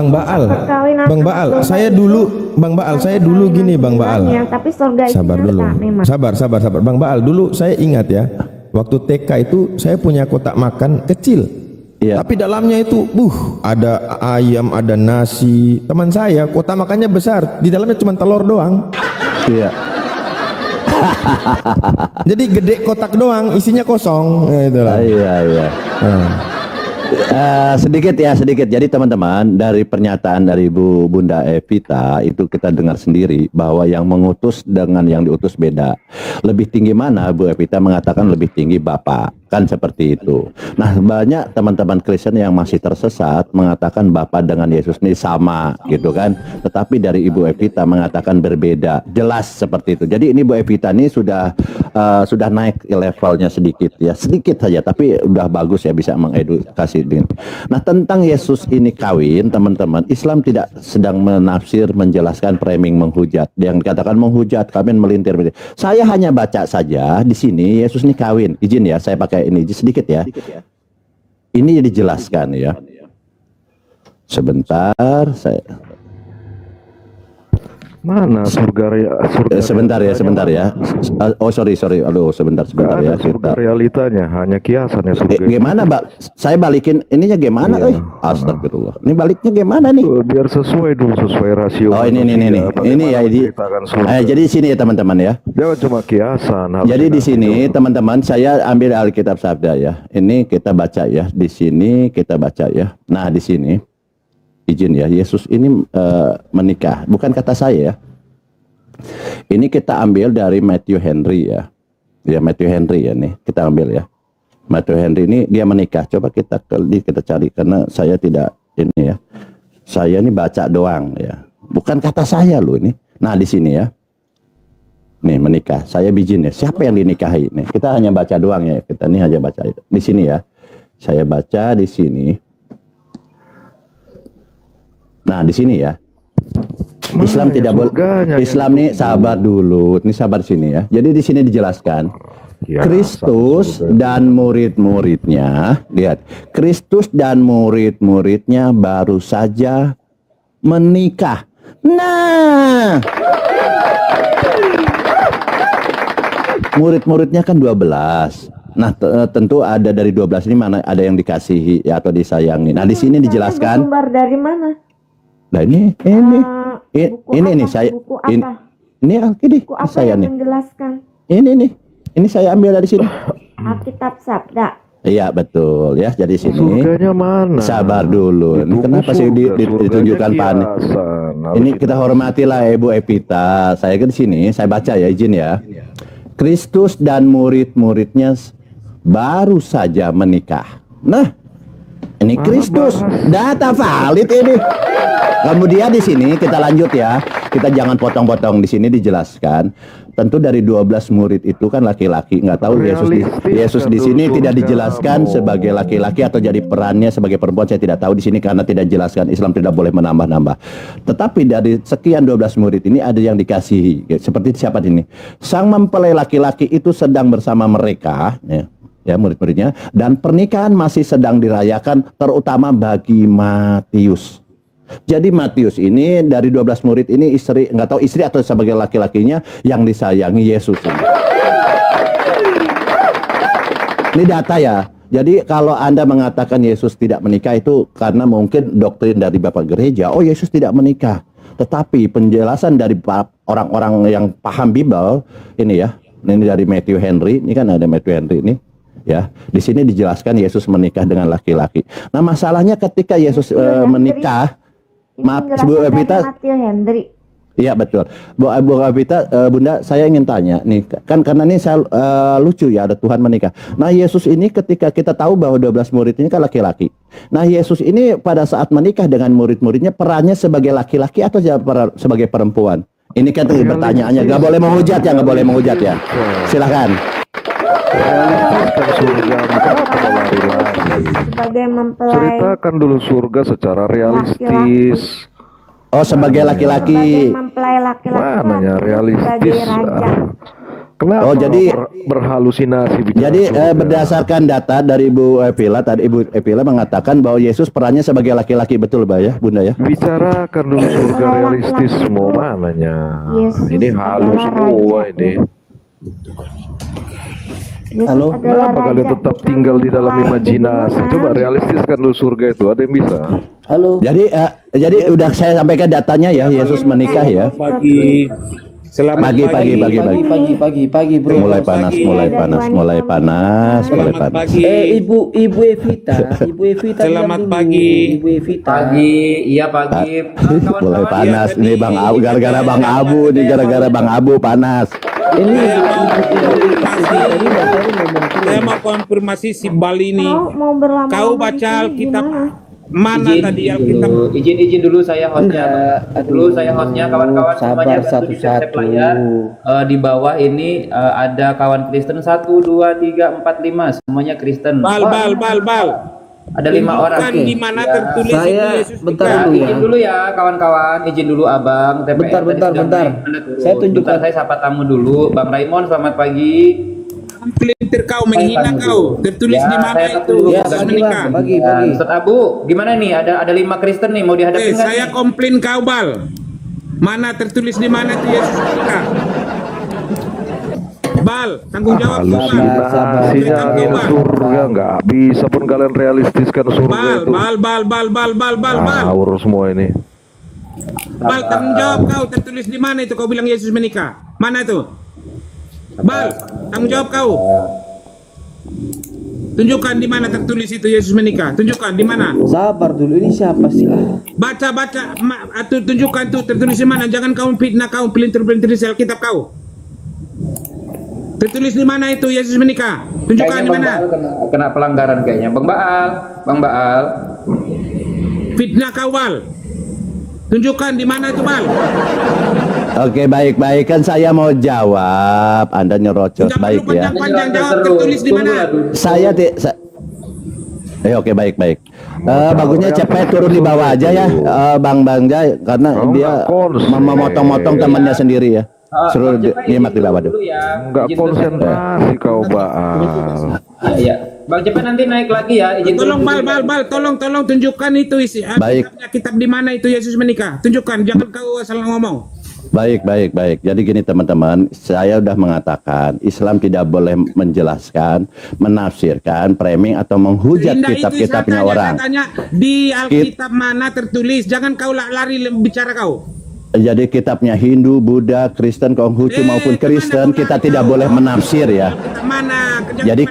Bang Baal. Perkawinan Bang Baal, saya dulu, Bang Baal, saya dulu gini, Bang Baal. Tapi surga itu Sabar dulu. nyata memang. Sabar. Bang Baal, dulu saya ingat ya, waktu TK itu saya punya kotak makan kecil. Iya. Tapi dalamnya itu, ada ayam, ada nasi. Teman saya kotak makannya besar, di dalamnya cuma telur doang. Iya. Jadi gede kotak doang, isinya kosong. Itulah. Iya. Sedikit. Jadi teman-teman, dari pernyataan dari Bunda Evita itu kita dengar sendiri bahwa yang mengutus dengan yang diutus beda. Lebih tinggi mana? Bu Evita mengatakan lebih tinggi Bapa. Kan seperti itu. Nah, banyak teman-teman Kristen yang masih tersesat mengatakan Bapa dengan Yesus ini sama gitu kan. Tetapi dari Ibu Evita mengatakan berbeda. Jelas seperti itu. Jadi ini Bu Evita ini sudah naik levelnya sedikit ya. Sedikit saja tapi udah bagus ya, bisa mengedukasi. Nah, tentang Yesus ini kawin, teman-teman, Islam tidak sedang menafsir, menjelaskan, framing, menghujat. Yang dikatakan menghujat, kawin, melintir. Saya hanya baca saja di sini Yesus ini kawin. Izin ya, saya pakai ini sedikit ya. Ini dijelaskan ya. Sebentar, saya mana surga sebentar ya. Oh sorry. Aduh, sebentar ya. Surga realitanya hanya kiasan ya surga. Gimana, Mbak? Saya balikin ininya gimana? Astagfirullah. Ini baliknya gimana nih? Biar sesuai rasio. Oh, ini ya jadi di sini ya teman-teman ya. Jangan cuma kiasan. Jadi di sini teman-teman, saya ambil Alkitab Sabda ya. Ini kita baca ya. Di sini kita baca ya. Nah, di sini izin ya, Yesus ini menikah, bukan kata saya ya. Ini kita ambil dari Matthew Henry ya. Ya, Matthew Henry ya nih, kita ambil ya. Matthew Henry ini dia menikah. Coba kita cari karena saya tidak ini ya. Saya ini baca doang ya. Bukan kata saya loh ini. Nah, di sini ya. Nih menikah, saya bijin ya. Siapa yang dinikahi nih? Kita hanya baca doang ya. Kita ini hanya baca itu. Di sini ya. Saya baca di sini. Nah, di sini ya. Islam tidak boleh. Islam nih sabar dulu. Ini sabar sini ya. Jadi di sini dijelaskan Kristus dan murid-muridnya, lihat. Kristus dan murid-muridnya baru saja menikah. Nah, murid-muridnya kan 12. Nah, tentu ada dari 12 ini mana ada yang dikasihi ya, atau disayangi. Nah, di sini dijelaskan. Sumber dari mana? Nah, ini saya ini Alkitab saya nih. Menjelaskan. Ini saya ambil dari sini. Alkitab Sabda. Iya betul ya. Jadi sini. Surganya mana? Sabar dulu. Ini kenapa sih ditunjukkan panik? Ini kita hormatilah Ibu Evita. Saya ke sini, saya baca ya, izin ya. Kristus dan murid-muridnya baru saja menikah. Nah, ini Kristus, data valid ini. Kemudian di sini kita lanjut ya. Kita jangan potong-potong, di sini dijelaskan. Tentu dari 12 murid itu kan laki-laki. Nggak tahu Yesus di sini tidak dijelaskan sebagai laki-laki atau jadi perannya sebagai perempuan, saya tidak tahu di sini karena tidak dijelaskan. Islam tidak boleh menambah-nambah. Tetapi dari sekian 12 murid ini ada yang dikasihi. Seperti siapa ini? Sang mempelai laki-laki itu sedang bersama mereka ya murid-muridnya, dan pernikahan masih sedang dirayakan, terutama bagi Matius. Jadi Matius ini dari 12 murid ini nggak tahu istri atau sebagai laki-lakinya yang disayangi Yesus. Ini data ya. Jadi kalau Anda mengatakan Yesus tidak menikah itu karena mungkin doktrin dari Bapak Gereja, oh Yesus tidak menikah. Tetapi penjelasan dari orang-orang yang paham Bible ini ya, ini dari Matthew Henry, ini kan ada Matthew Henry ini. Ya, di sini dijelaskan Yesus menikah dengan laki-laki. Nah, masalahnya ketika Yesus menikah, maaf, Bu Evita. Iya betul, Bu Evita, Bunda, saya ingin tanya nih, kan karena ini saya lucu ya, ada Tuhan menikah. Nah, Yesus ini ketika kita tahu bahwa 12 murid ini kan laki-laki. Nah, Yesus ini pada saat menikah dengan murid-muridnya perannya sebagai laki-laki atau sebagai perempuan? Ini kan pertanyaannya, nggak boleh menghujat ya, nggak boleh menghujat ya. Silakan. Sebagai mempelai. Ceritakan dulu surga secara realistis. Oh, sebagai laki-laki. Mempelai laki-laki. Mana ya realistis? Kenapa Oh, jadi berhalusinasi bicara Jadi surga? berdasarkan data dari Ibu Evila, tadi Ibu Evila mengatakan bahwa Yesus perannya sebagai laki-laki, betul Mbak ya, Bunda ya? Bicarakan dulu surga Kalau realistis laki-laki semua itu, mananya. Yesus Ini halu adalah semua raja. ini. Yesus Halo? adalah Kenapa raja, kalian tetap bukan tinggal di dalam mempelai imajinasi? pembunuhan. Coba realistiskan dulu surga itu. Ada yang bisa? Halo. Jadi udah saya sampaikan datanya ya, Yesus menikah ya. Pagi. Selamat Pagi, pagi. Pagi, bro. Mulai panas, mulai panas, mulai panas, mulai Selamat panas. pagi. Ibu Evita, Ibu Evita. Selamat diam dulu. pagi. Ibu Evita. Pagi, iya pagi. Mulai panas ya, ini Bang Abu, gara-gara Bang Abu, ini gara-gara Bang Abu panas. Ini Saya mau konfirmasi si Bali ini. Mau berlama-lama Kau di baca sini Alkitab gimana? mana tadi Alkitab? Izin dulu saya hostnya. Dulu saya hostnya, kawan-kawan sabar, semuanya bantu di share satu-satu. layar. Di bawah ini ada kawan Kristen 1, 2, 3, 4, 5 semuanya Kristen. Bal. Ada 5 orang. Bukan di mana tertulis Saya itu Yesus bentar nikah. dulu ya. Izin dulu ya kawan-kawan, izin dulu abang. TPS Bentar, tadi bentar, sudah bentar. naik, Anda turun. Saya tunjukkan. Bentar, saya sapa tamu dulu. Bang Raymond, selamat pagi. Pelintir kau menghina kau. Tertulis Ya, di mana saya itu dulu. Ya, Yesus pagi, menikah. Bang. Pagi. Ustaz Abu, gimana nih? Ada 5 Kristen nih, mau dihadapi nggak Saya nih? komplain kau Bal. Mana tertulis di mana itu Yesus menikah? Bal, tanggung jawab kau, Bal. Halusinasinya angin surga nggak bisa pun kalian realistiskan surga itu. Bal. Ngawur semua ini. Bal, tanggung jawab kau. Tertulis di mana itu kau bilang Yesus menikah? Mana itu? Bal, tanggung jawab kau. Tunjukkan di mana tertulis itu Yesus menikah. Tunjukkan di mana. Sabar dulu, ini siapa sih? Baca. Tunjukkan tuh tertulis di mana. Jangan kau fitnah kau pelintir-pelintir di Alkitab kau. Tertulis di mana itu Yesus menikah. Tunjukkan Kayaknya di Bang mana. Baal kena pelanggaran kayaknya. Bang Baal. Fitnah kau Bal. Tunjukkan di mana itu Bal. Oke, baik kan saya mau jawab. Anda nyerocos, Tidak baik perlu ya. panjang-panjang jawab tertulis di mana. Saya oke, baik. Bagusnya cepet turun di bawah aja ya, Bang Jai, karena Oh, dia nggak konsen. memotong-motong temannya sendiri ya. Suruh nyimak di bawah dulu. Nggak konsentrasi kau Baal. Iya. Bang Cepet nanti naik lagi ya. Izin Tolong turun Bal, dulu. tolong tunjukkan itu isi. Baik. Kitab di mana itu Yesus menikah. Tunjukkan, jangan kau salah ngomong. Baik. Jadi gini teman-teman, saya udah mengatakan Islam tidak boleh menjelaskan, menafsirkan, framing atau menghujat Indah itu kitab-kitabnya saya orang. tanya di Alkitab mana tertulis. Jangan kau lari bicara kau. Jadi kitabnya Hindu, Buddha, Kristen, Konghucu maupun kemana Kristen kau kita lari tidak kau? boleh menafsir ya. Kitab mana? Jadi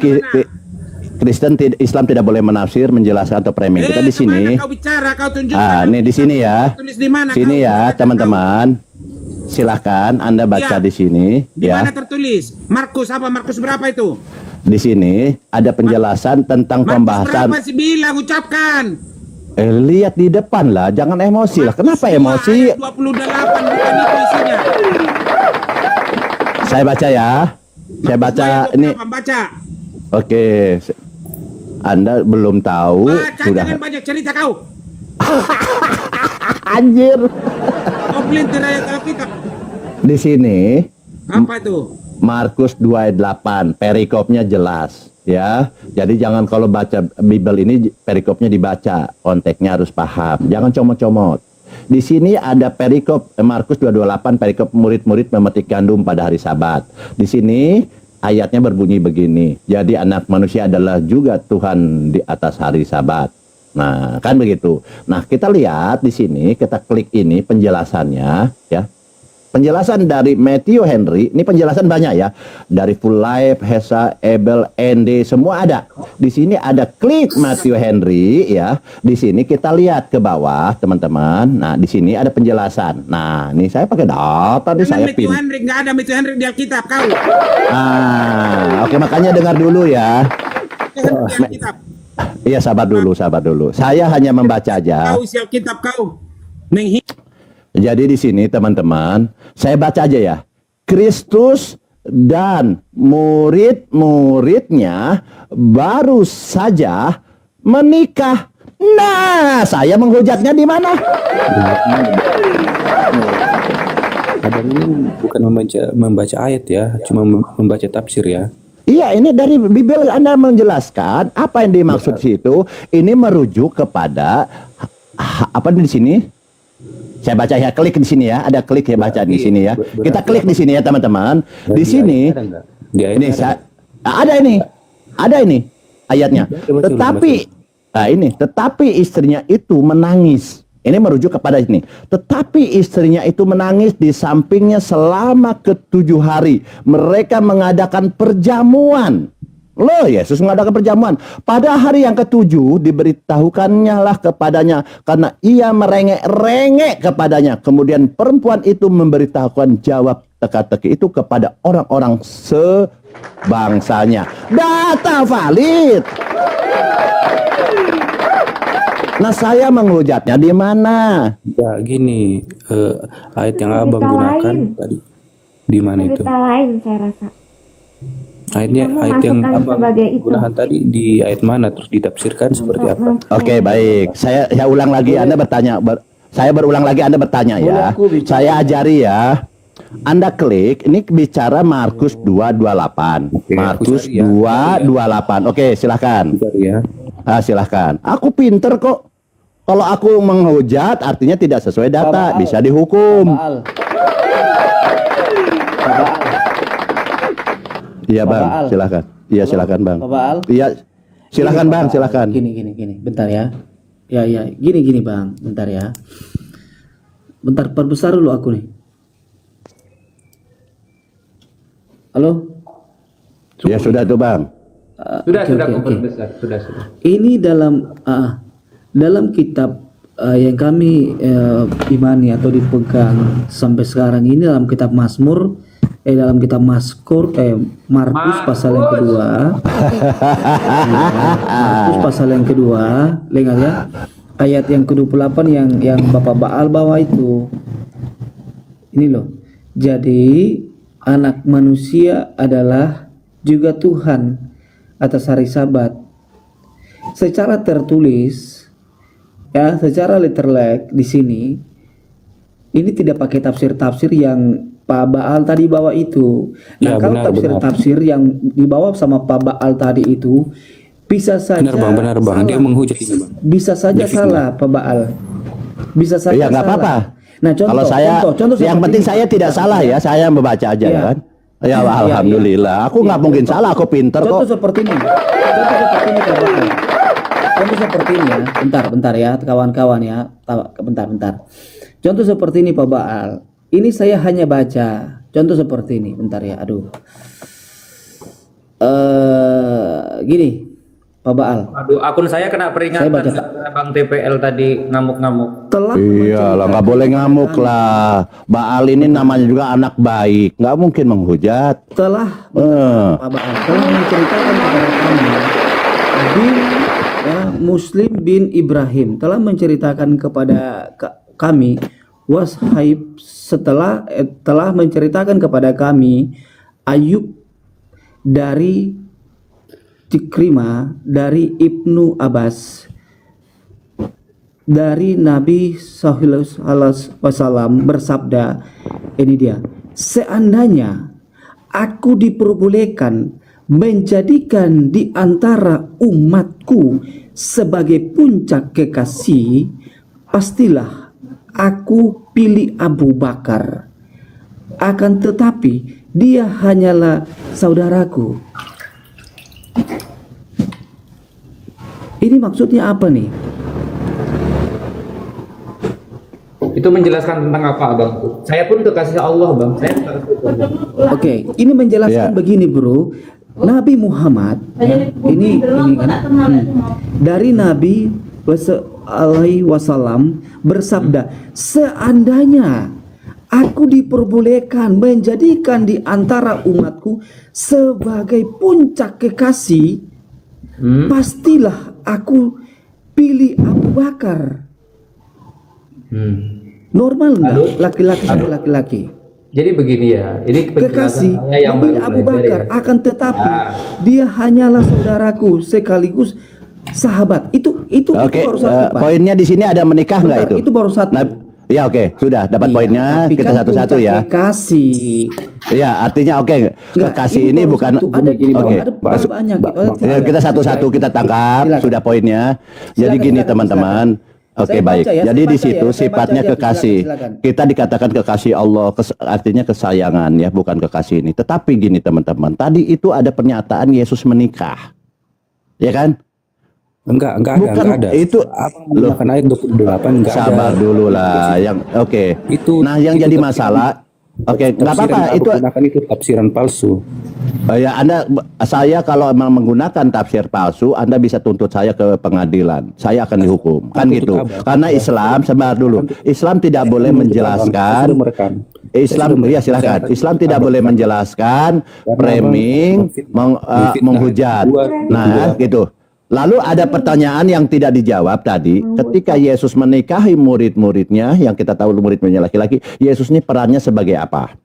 Kristen Islam tidak boleh menafsir, menjelaskan atau framing. Kita di sini. Kau bicara, kau tunjukkan. Ini di sini ya. Tulis di mana? Sini kau? ya, teman-teman. Silahkan Anda baca Ya. di sini Di mana ya. tertulis? Markus berapa itu? Di sini ada penjelasan tentang Markus pembahasan. berapa sih bilang ucapkan? Lihat di depan lah, jangan emosi lah. Kenapa emosi? Ayat 28 bukan itu isinya. Saya baca ya. Saya baca ini. Baca. Oke. Anda belum tahu Baca, sudah. jangan banyak cerita kau. Anjir. Kau pelintir ayat Alkitab. Di sini Apa itu? Markus 2 ayat 8, perikopnya jelas ya. Jadi jangan kalau baca Bible ini perikopnya dibaca, konteksnya harus paham. Jangan comot-comot. Di sini ada perikop Markus 2:28, perikop murid-murid memetik gandum pada hari Sabat. Di sini ayatnya berbunyi begini. Jadi anak manusia adalah juga Tuhan di atas hari Sabat. Nah, kan begitu. Nah, kita lihat di sini, kita klik ini penjelasannya ya. Penjelasan dari Matthew Henry, ini penjelasan banyak ya. Dari Full Life, Hesa, Abel, ND, semua ada. Di sini ada klik Matthew Henry ya. Di sini kita lihat ke bawah, teman-teman. Nah, di sini ada penjelasan. Nah, ini saya pakai data nih, saya pin. Nggak ada Matthew Henry di Alkitab kau. Oke, makanya dengar dulu ya. Jangan di Alkitab. Iya, sabar dulu. Saya hanya membaca aja. Kau isi Alkitab kau. Jadi di sini teman-teman, saya baca aja ya. Kristus dan murid-muridnya baru saja menikah. Nah, saya menghujatnya di mana? abang ini bukan membaca ayat ya, cuma membaca tafsir ya. Iya, ini dari Bible Anda menjelaskan apa yang dimaksud situ. Ini merujuk kepada apa di sini? Saya baca ya, klik di sini ya. Ada klik ya, baca di sini ya. Kita klik di sini ya, teman-teman. Di sini ini ada ini ayatnya. Tetapi istrinya itu menangis. Ini merujuk kepada ini. Tetapi istrinya itu menangis di sampingnya selama ke-7 hari. Mereka mengadakan perjamuan. Loh, Yesus mengadakan perjamuan. Pada hari yang ke-7 diberitahukannya lah kepadanya karena ia merengek-rengek kepadanya. Kemudian perempuan itu memberitahukan jawab teka-teki itu kepada orang-orang sebangsanya. Data valid. Nah, saya menghujatnya di mana? Ya gini, ayat yang abang Cerita gunakan lain. tadi di mana itu? Cerita lain saya rasa. Ayat yang Masukkan abang sebagai itu. gunakan tadi di ayat mana, terus ditafsirkan seperti apa? Oke, baik. Saya ulang lagi. Anda bertanya. Saya berulang lagi. Anda bertanya ya. Saya ajari ya. Anda klik. Ini bicara Markus 2:28. Oke, Markus aku cari ya. 2:28. Oke, silahkan. Bentar ya. Silahkan. Aku pinter kok. Kalau aku menghujat artinya tidak sesuai data, bisa dihukum. Iya bang, silahkan. Iya silakan bang. Iya silakan bang, silakan. Gini. Bentar ya. Ya, gini bang. Bentar ya. Bentar, perbesar dulu aku nih. Halo? Ya sudah tuh bang. Sudah Oke. besar, sudah. Ini dalam kitab yang kami imani atau dipegang sampai sekarang ini dalam kitab Mazmur, dalam kitab Markus pasal yang kedua. Markus pasal yang kedua, lihat ya. Ayat yang ke-28 yang Bapak Baal bawa itu. Ini loh. Jadi anak manusia adalah juga Tuhan atas hari Sabat. Secara tertulis ya, secara literal di sini ini tidak pakai tafsir-tafsir yang Pak Baal tadi bawa itu. Nah, Ya, kalau tafsir-tafsir yang dibawa sama Pak Baal tadi itu bisa saja Benar bang, dia menghujat ini bang. bisa saja salah Pak Baal. Bisa saja Ya nggak salah. apa-apa. Nah, contoh, Kalau saya yang seperti penting ini. saya tidak salah ya, saya membaca aja Ya. kan. Ya alhamdulillah, aku nggak mungkin salah, aku pinter Contoh kok. seperti ini. Contoh seperti ini Pak Baal. Contoh seperti ini ya. Bentar ya, kawan-kawan ya. Bentar. Contoh seperti ini Pak Baal. Ini saya hanya baca. Contoh seperti ini. Bentar ya. Aduh. Gini, Pak Baal. Aduh, akun saya kena peringatan Saya baca. gara-gara Bang TPL tadi ngamuk-ngamuk. Telah Iyalah, nggak boleh ngamuk lah. Baal ini namanya juga anak baik, nggak mungkin menghujat. telah Eh. Pak Baal telah menceritakan kepada kami Muslim bin Ibrahim telah menceritakan kepada kami wahai telah menceritakan kepada kami Ayub dari Cikrimah dari Ibnu Abbas dari Nabi Sallallahu Alaihi Wasallam bersabda, ini dia, seandainya aku diperbolehkan menjadikan di antara umatku sebagai puncak kekasih, pastilah aku pilih Abu Bakar. Akan tetapi dia hanyalah saudaraku. Ini maksudnya apa nih? Itu menjelaskan tentang apa, Bang? Saya pun kekasih Allah, Bang. Saya Oke, ini menjelaskan begini, Bro. Nabi Muhammad ini kan dari Nabi alaihi wasallam bersabda, seandainya aku diperbolehkan menjadikan di antara umatku sebagai puncak kekasih, pastilah aku pilih Abu Bakar. Normal nggak laki-laki sama laki-laki? Jadi begini ya, ini Kekasih penjelasan saya yang memilih baru Abu belajar Bakar, ya. akan tetapi dia hanyalah saudaraku sekaligus sahabat. Itu Oke, baru satu, Pak. poinnya di sini ada menikah nggak Bentar, itu? itu baru satu. Nah, Ya oke, sudah dapat Iya, poinnya. tapi Kita kan satu-satu puncak ya. Kekasih. Ya, artinya oke. Kekasih ini baru bukan satu, ada gini oke. ada banyak. Ya, kita satu-satu kita tangkap, Silakan. sudah poinnya. Jadi Silakan, gini silakan, teman-teman. Oke, Saya baik. baca ya, Jadi saya di baca situ ya, saya sifatnya baca aja, kekasih. silakan. Kita dikatakan kekasih Allah, artinya kesayangan ya, bukan kekasih ini. Tetapi gini teman-teman, tadi itu ada pernyataan Yesus menikah. Ya kan? Enggak Bukan, ada. itu- Abang menggunakan ayat 28 enggak ada. Sabar dulu lah. Yang oke. Nah, yang jadi masalah oke, nggak apa-apa itu. Itu tafsiran palsu. Ya, saya kalau memang menggunakan tafsir palsu, Anda bisa tuntut saya ke pengadilan. Saya akan dihukum, kan Tuntut gitu. apa? Karena Islam, sebar dulu. Islam tidak boleh menjelaskan. Islam, ya silakan. Islam tidak boleh menjelaskan, framing, menghujat. Nah, gitu. Lalu ada pertanyaan yang tidak dijawab tadi, ketika Yesus menikahi murid-muridnya, yang kita tahu murid-muridnya laki-laki, Yesus ini perannya sebagai apa?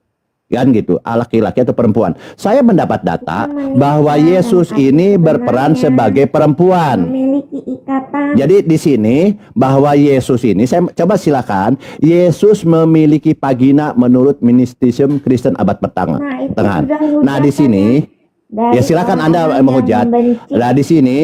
Kan gitu, laki-laki atau perempuan. Saya mendapat data bahwa Yesus ini berperan sebagai perempuan. Memiliki ikatan. Jadi di sini bahwa Yesus ini, saya coba silakan, Yesus memiliki vagina menurut Gnosticism Kristen abad pertama. Nah, itu Tengah. sudah Nah di sini, dari ya silakan Anda orang-orang yang menghujat. membenci. Nah di sini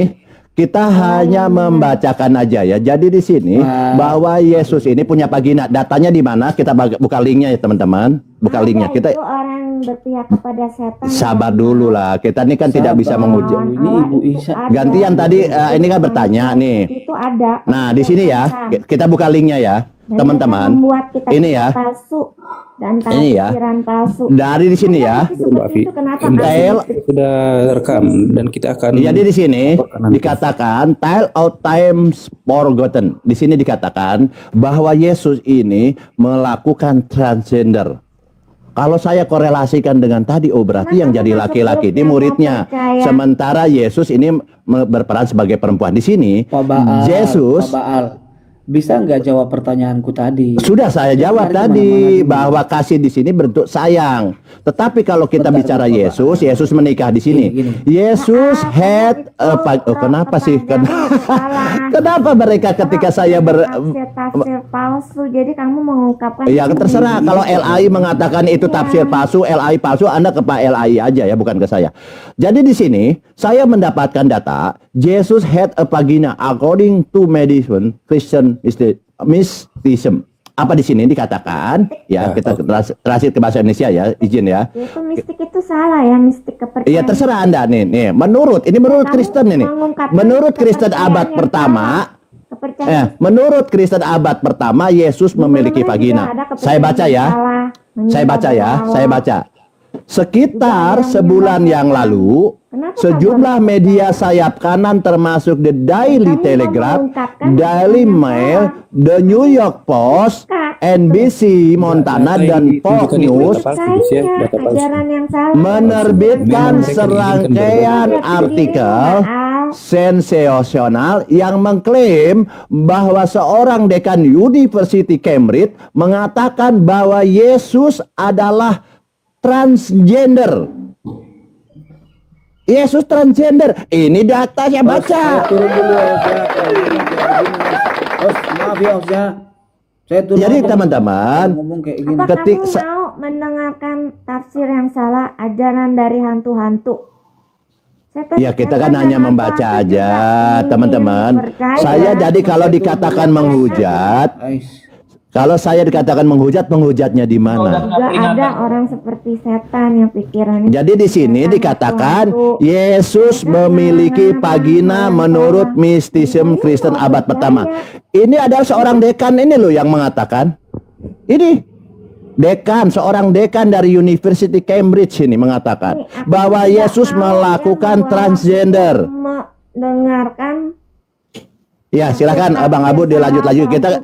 kita hanya membacakan aja ya. Jadi di sini bahwa Yesus ini punya vagina. Datanya di mana? Kita buka linknya ya teman-teman. Buka linknya. Itu Kita orang berpihak kepada setan. sabar dulu lah. Kita ini kan tidak bisa menghujat. Ini Ibu Isa. Gantian tadi ini kan bertanya nih. Itu ada. Nah di sini ya kita buka linknya ya Dan teman-teman. mereka membuat kita Ini ya. palsu dan Ini ya. tafsiran palsu. Dari di sini ya. Seperti itu kenapa Tail. Sudah rekam dan kita akan Jadi di sini dikatakan tile out times forgotten. Di sini dikatakan bahwa Yesus ini melakukan transgender. Kalau saya korelasikan dengan tadi, oh berarti yang jadi laki-laki ini muridnya. Sementara Yesus ini berperan sebagai perempuan. Di sini Pak Baal, Yesus Pak Baal, bisa nggak jawab pertanyaanku tadi? sudah saya jawab tadi bahwa kasih di sini bentuk sayang. Tetapi kalau kita bicara Yesus, Yesus menikah di sini. Yesus had kenapa sih? Kenapa mereka ketika saya tafsir palsu. Jadi kamu mengungkapkan ya terserah kalau LAI mengatakan itu tafsir palsu, LAI palsu, Anda ke Pak LAI aja ya, bukan ke saya. Jadi di sini saya mendapatkan data Jesus had a vagina according to medicine Christian mysticism. Apa di sini dikatakan? Ya, kita translate ke bahasa Indonesia ya, izin ya. itu mistik itu salah ya, mistik kepercayaan. Iya terserah Anda nih. Menurut Kristen ini. Menurut Kristen abad pertama, menurut Kristen abad pertama Yesus memiliki vagina. Saya baca ya. Saya baca. Sekitar sebulan yang lalu, sejumlah media sayap kanan termasuk The Daily Telegraph, Daily Mail, The New York Post, NBC Montana, dan Fox News menerbitkan serangkaian artikel sensasional yang mengklaim bahwa seorang dekan University Cambridge mengatakan bahwa Yesus adalah transgender. Yesus transgender. Ini data saya baca. Turun dulu ya, maaf ya, ya. Saya turun. Jadi teman-teman, ngomong kayak gini. Apa Ketik- kamu mau mendengarkan tafsir yang salah, ajaran dari hantu-hantu? ya kita kan hanya membaca aja, teman-teman. Saya jadi kalau dikatakan menghujat, kalau saya dikatakan menghujatnya di mana? Juga ada orang seperti setan yang pikirannya. Jadi di sini dikatakan Yesus memiliki vagina menurut mistisisme Kristen abad pertama. Ini adalah seorang dekan ini loh yang mengatakan. Ini dekan, seorang dekan dari University Cambridge ini mengatakan bahwa Yesus melakukan transgender. Mendengarkan. Ya silakan Abang Abu dilanjut kita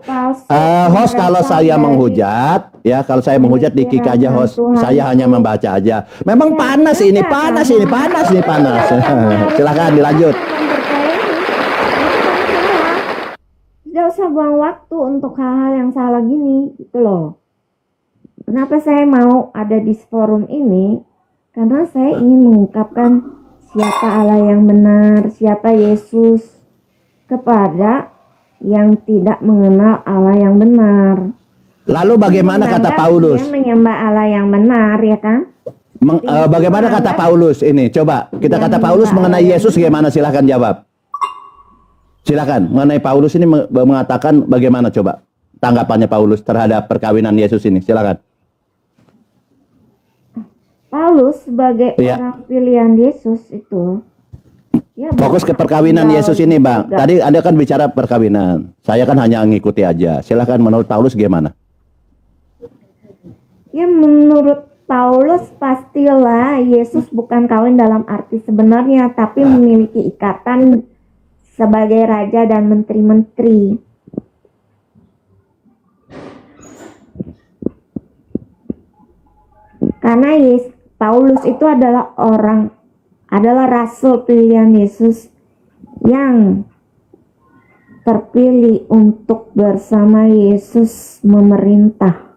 host kalau saya menghujat ya, kalau saya menghujat di kick aja host, saya hanya membaca aja. Memang panas ini. Silakan dilanjut. Tidak usah buang waktu untuk hal-hal yang salah gini gitu loh. Kenapa saya mau ada di forum ini? Karena saya ingin mengungkapkan siapa Allah yang benar, siapa Yesus, kepada yang tidak mengenal Allah yang benar. Lalu bagaimana kata menganggap Paulus? Dia menyembah Allah yang benar, ya kan? Bagaimana kata Paulus ini? Coba kita kata Paulus mengenai Yesus gimana? Silahkan jawab. Silakan mengenai Paulus ini mengatakan bagaimana, coba tanggapannya Paulus terhadap perkawinan Yesus ini, silakan. Paulus sebagai Iya. orang pilihan Yesus itu ya, Fokus ke perkawinan Yesus ini, Bang. juga. Tadi Anda kan bicara perkawinan, saya kan hanya ngikuti aja. Silakan menurut Paulus gimana? Ya, menurut Paulus pastilah Yesus bukan kawin dalam arti sebenarnya, tapi memiliki ikatan sebagai raja dan menteri-menteri. Karena Paulus itu adalah rasul pilihan Yesus yang terpilih untuk bersama Yesus memerintah.